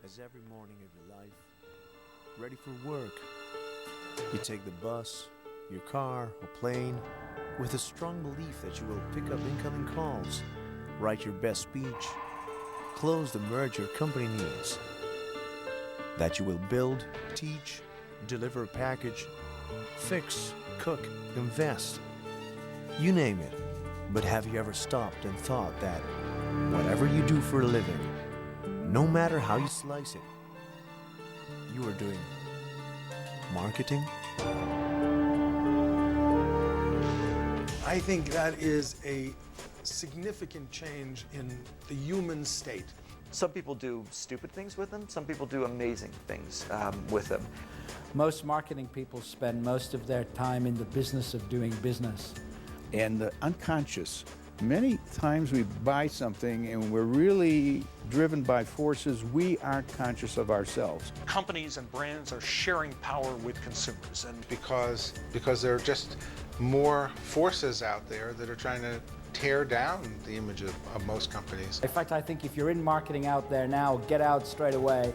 As every morning of your life, ready for work. You take the bus, your car, or plane, with a strong belief that you will pick up incoming calls, write your best speech, close the merge your company needs, that you will build, teach, deliver a package, fix, cook, invest, you name it. But have you ever stopped and thought that whatever you do for a living, no matter how you slice it, you are doing marketing? I think that is a significant change in the human state. Some people do stupid things with them, some people do amazing things with them. Most marketing people spend most of their time in the business of doing business. And the unconscious, many times we buy something and we're really driven by forces we aren't conscious of ourselves. Companies and brands are sharing power with consumers. And because there are just more forces out there that are trying to tear down the image of most companies. In fact, I think if you're in marketing out there now, get out straight away.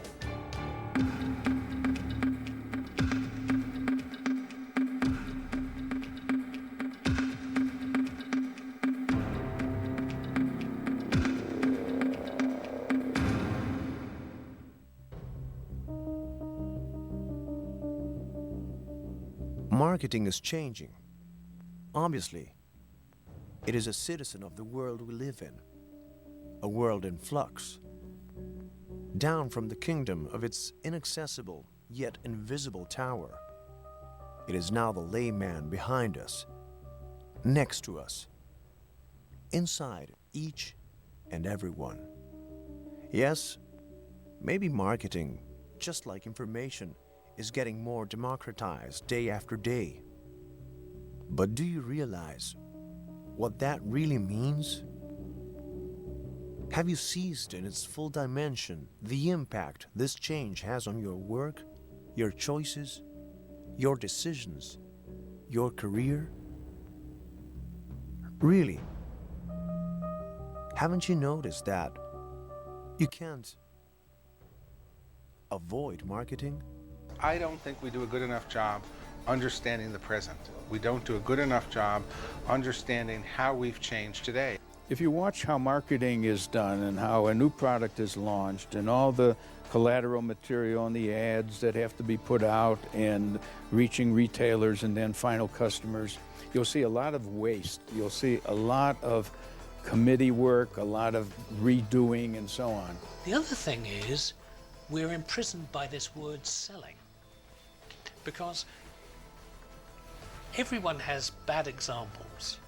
Marketing is changing. Obviously, it is a citizen of the world we live in, a world in flux. Down from the kingdom of its inaccessible yet invisible tower, it is now the layman behind us, next to us, inside each and every one. Yes, maybe marketing, just like information, is getting more democratized day after day. But do you realize what that really means? Have you seized in its full dimension the impact this change has on your work, your choices, your decisions, your career? Really? Haven't you noticed that you can't avoid marketing? I don't think we do a good enough job understanding the present. We don't do a good enough job understanding how we've changed today. If you watch how marketing is done and how a new product is launched and all the collateral material and the ads that have to be put out and reaching retailers and then final customers, you'll see a lot of waste. You'll see a lot of committee work, a lot of redoing and so on. The other thing is we're imprisoned by this word selling, because everyone has bad examples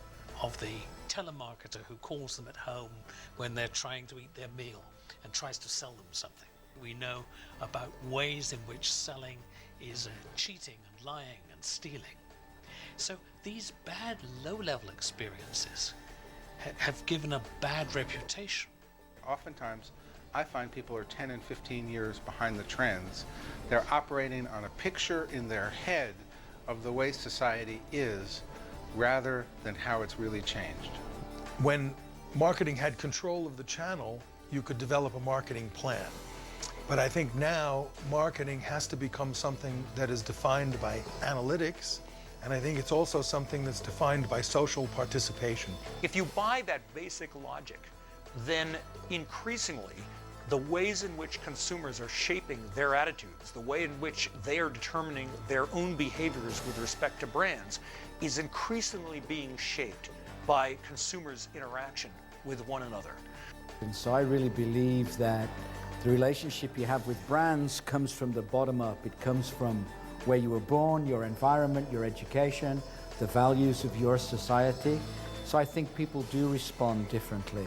of the telemarketer who calls them at home when they're trying to eat their meal and tries to sell them something. We know about ways in which selling is cheating and lying and stealing. So these bad low-level experiences have given a bad reputation. Oftentimes, I find people are 10 and 15 years behind the trends. They're operating on a picture in their head of the way society is rather than how it's really changed. When marketing had control of the channel, you could develop a marketing plan. But I think now marketing has to become something that is defined by analytics, and I think it's also something that's defined by social participation. if you buy that basic logic, then increasingly the ways in which consumers are shaping their attitudes, the way in which they are determining their own behaviors with respect to brands, is increasingly being shaped by consumers' interaction with one another. And so I really believe that the relationship you have with brands comes from the bottom up. It comes from where you were born, your environment, your education, the values of your society. So I think people do respond differently.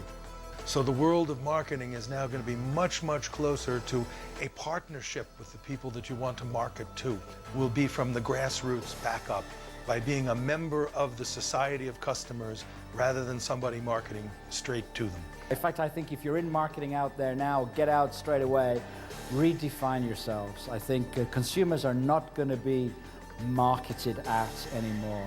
So the world of marketing is now going to be much, much closer to a partnership with the people that you want to market to. Will be from the grassroots back up. by being a member of the society of customers rather than somebody marketing straight to them. In fact, I think if you're in marketing out there now, get out straight away, redefine yourselves. I think consumers are not going to be marketed at anymore.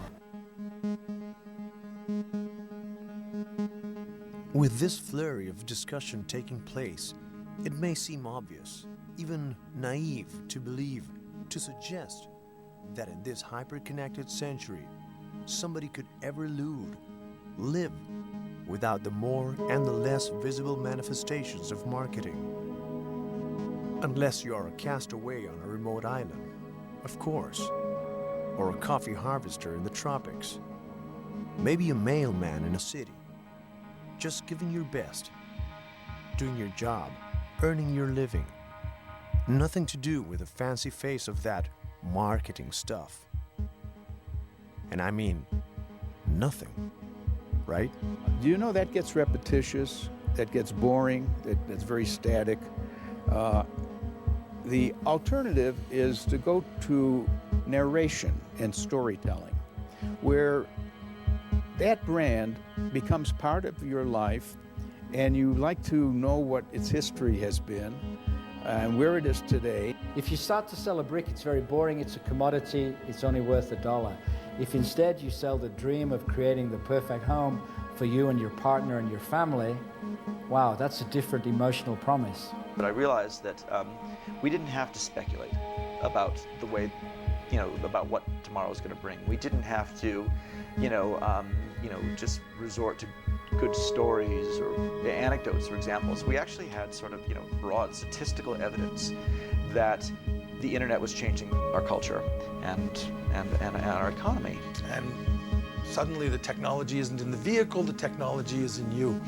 With this flurry of discussion taking place, it may seem obvious, even naive to believe, to suggest that in this hyper-connected century, somebody could ever live without the more and the less visible manifestations of marketing. Unless you are a castaway on a remote island, of course, or a coffee harvester in the tropics, maybe a mailman in a city, just giving your best, doing your job, earning your living. Nothing to do with the fancy face of that marketing stuff. And I mean, nothing, right? Do you know that gets repetitious, that gets boring, that's very static? The alternative is to go to narration and storytelling, where that brand becomes part of your life and you like to know what its history has been and where it is today. If you start to sell a brick, it's very boring, it's a commodity, it's only worth $1. If instead you sell the dream of creating the perfect home for you and your partner and your family, wow, that's a different emotional promise. But I realized that we didn't have to speculate about the way, about what tomorrow is going to bring. We didn't have to, just resort to good stories or anecdotes or examples. We actually had sort of, broad statistical evidence that the internet was changing our culture and our economy. And suddenly the technology isn't in the vehicle, the technology is in you.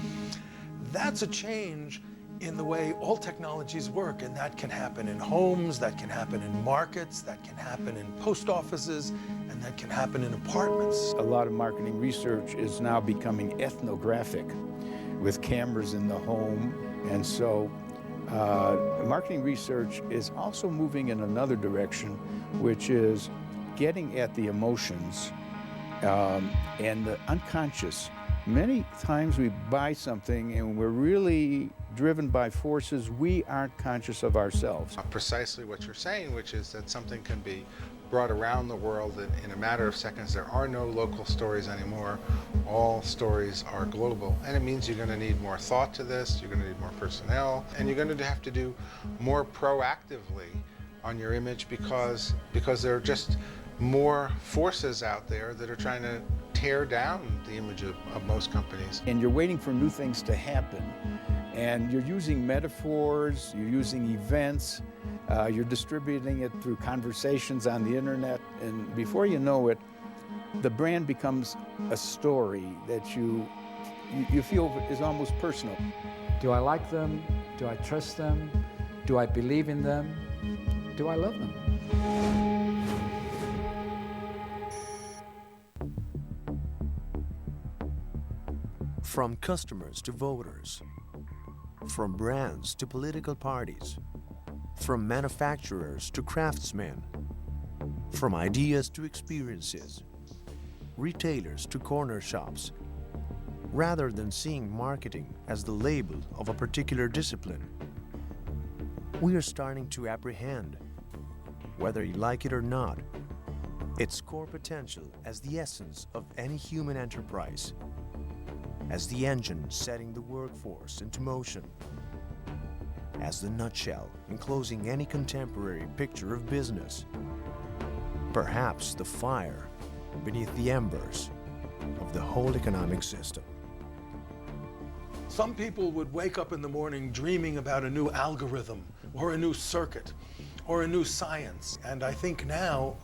That's a change in the way all technologies work, and that can happen in homes, that can happen in markets, that can happen in post offices, and that can happen in apartments. A lot of marketing research is now becoming ethnographic with cameras in the home, and so marketing research is also moving in another direction, which is getting at the emotions and the unconscious. Many times we buy something and we're really driven by forces we aren't conscious of ourselves. Precisely what you're saying, which is that something can be brought around the world in a matter of seconds. There are no local stories anymore. All stories are global. And it means you're going to need more thought to this, you're going to need more personnel, and you're going to have to do more proactively on your image because there are just more forces out there that are trying to tear down the image of most companies. And you're waiting for new things to happen. And you're using metaphors, you're using events, you're distributing it through conversations on the internet, and before you know it, the brand becomes a story that you feel is almost personal. Do I like them? Do I trust them? Do I believe in them? Do I love them? From customers to voters, from brands to political parties, from manufacturers to craftsmen, from ideas to experiences, retailers to corner shops. Rather than seeing marketing as the label of a particular discipline, we are starting to apprehend, whether you like it or not, its core potential as the essence of any human enterprise, as the engine setting the workforce into motion, as the nutshell enclosing any contemporary picture of business, perhaps the fire beneath the embers of the whole economic system. Some people would wake up in the morning dreaming about a new algorithm or a new circuit or a new science. And I think now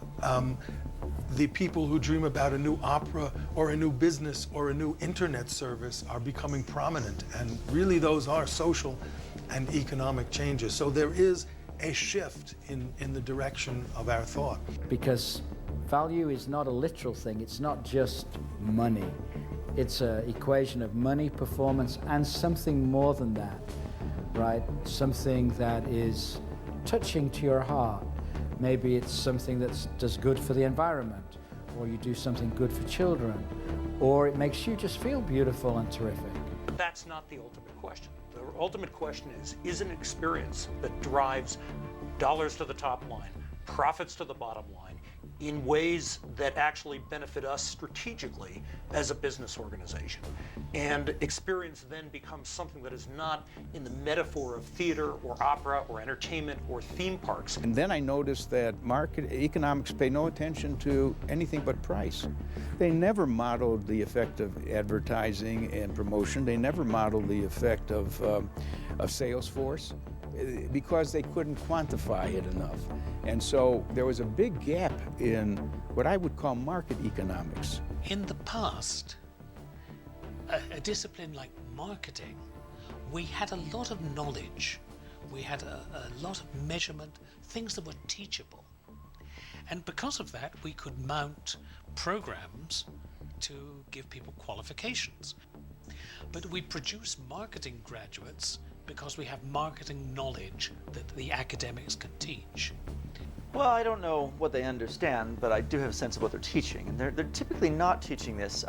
the people who dream about a new opera or a new business or a new internet service are becoming prominent. And really those are social and economic changes. So there is a shift in the direction of our thought. Because value is not a literal thing. It's not just money. It's an equation of money, performance, and something more than that, right? Something that is touching to your heart. Maybe it's something that does good for the environment, or you do something good for children, or it makes you just feel beautiful and terrific. That's not the ultimate question. The ultimate question is an experience that drives dollars to the top line, profits to the bottom line, in ways that actually benefit us strategically as a business organization. And experience then becomes something that is not in the metaphor of theater or opera or entertainment or theme parks. And then I noticed that economics pay no attention to anything but price. They never modeled the effect of advertising and promotion. They never modeled the effect of sales force, because they couldn't quantify it enough. And so there was a big gap in what I would call market economics. In the past, a discipline like marketing, we had a lot of knowledge, we had a lot of measurement, things that were teachable. And because of that, we could mount programs to give people qualifications. But we produce marketing graduates because we have marketing knowledge that the academics can teach. Well, I don't know what they understand, but I do have a sense of what they're teaching. And they're typically not teaching this,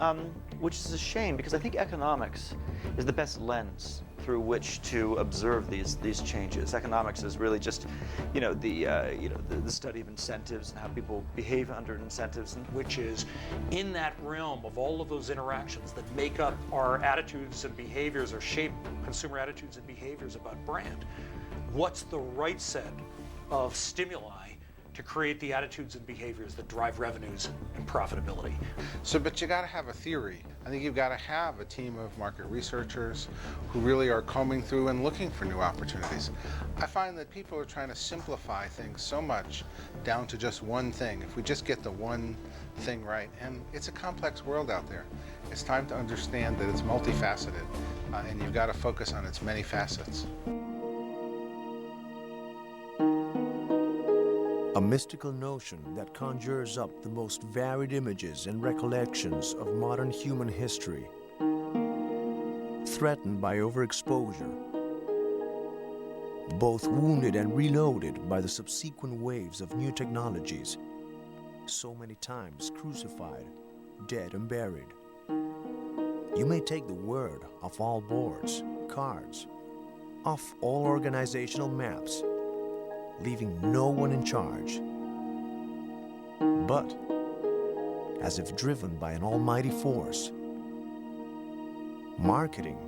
which is a shame, because I think economics is the best lens through which to observe these changes. Economics is really just, the study of incentives and how people behave under incentives, and which is in that realm of all of those interactions that make up our attitudes and behaviors, or shape consumer attitudes and behaviors about brand. What's the right set of stimuli to create the attitudes and behaviors that drive revenues and profitability? But you got to have a theory. I think you've got to have a team of market researchers who really are combing through and looking for new opportunities. I find that people are trying to simplify things so much down to just one thing. If we just get the one thing right, and it's a complex world out there. It's time to understand that it's multifaceted, and you've got to focus on its many facets. A mystical notion that conjures up the most varied images and recollections of modern human history, threatened by overexposure, both wounded and reloaded by the subsequent waves of new technologies, so many times crucified, dead and buried. You may take the word off all boards, cards, off all organizational maps, leaving no one in charge. But, as if driven by an almighty force, marketing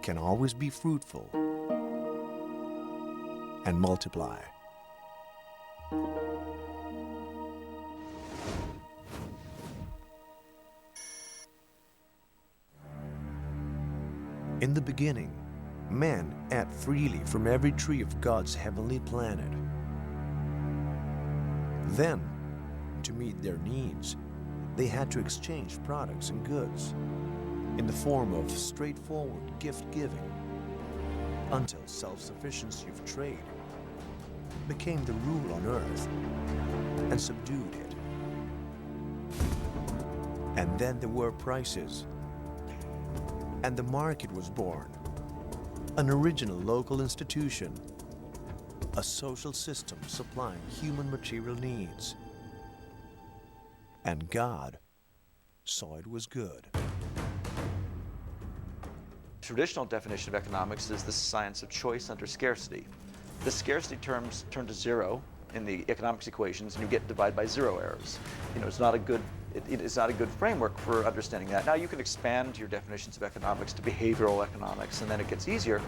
can always be fruitful and multiply. In the beginning, men ate freely from every tree of God's heavenly planet. Then, to meet their needs, they had to exchange products and goods in the form of straightforward gift-giving, until self-sufficiency of trade became the rule on earth and subdued it. And then there were prices, and the market was born. An original local institution, a social system supplying human material needs. And God saw it was good. Traditional definition of economics is the science of choice under scarcity. The scarcity terms turn to zero in the economics equations, and you get divided by zero errors. It's not a good framework for understanding that. Now you can expand your definitions of economics to behavioral economics, and then it gets easier.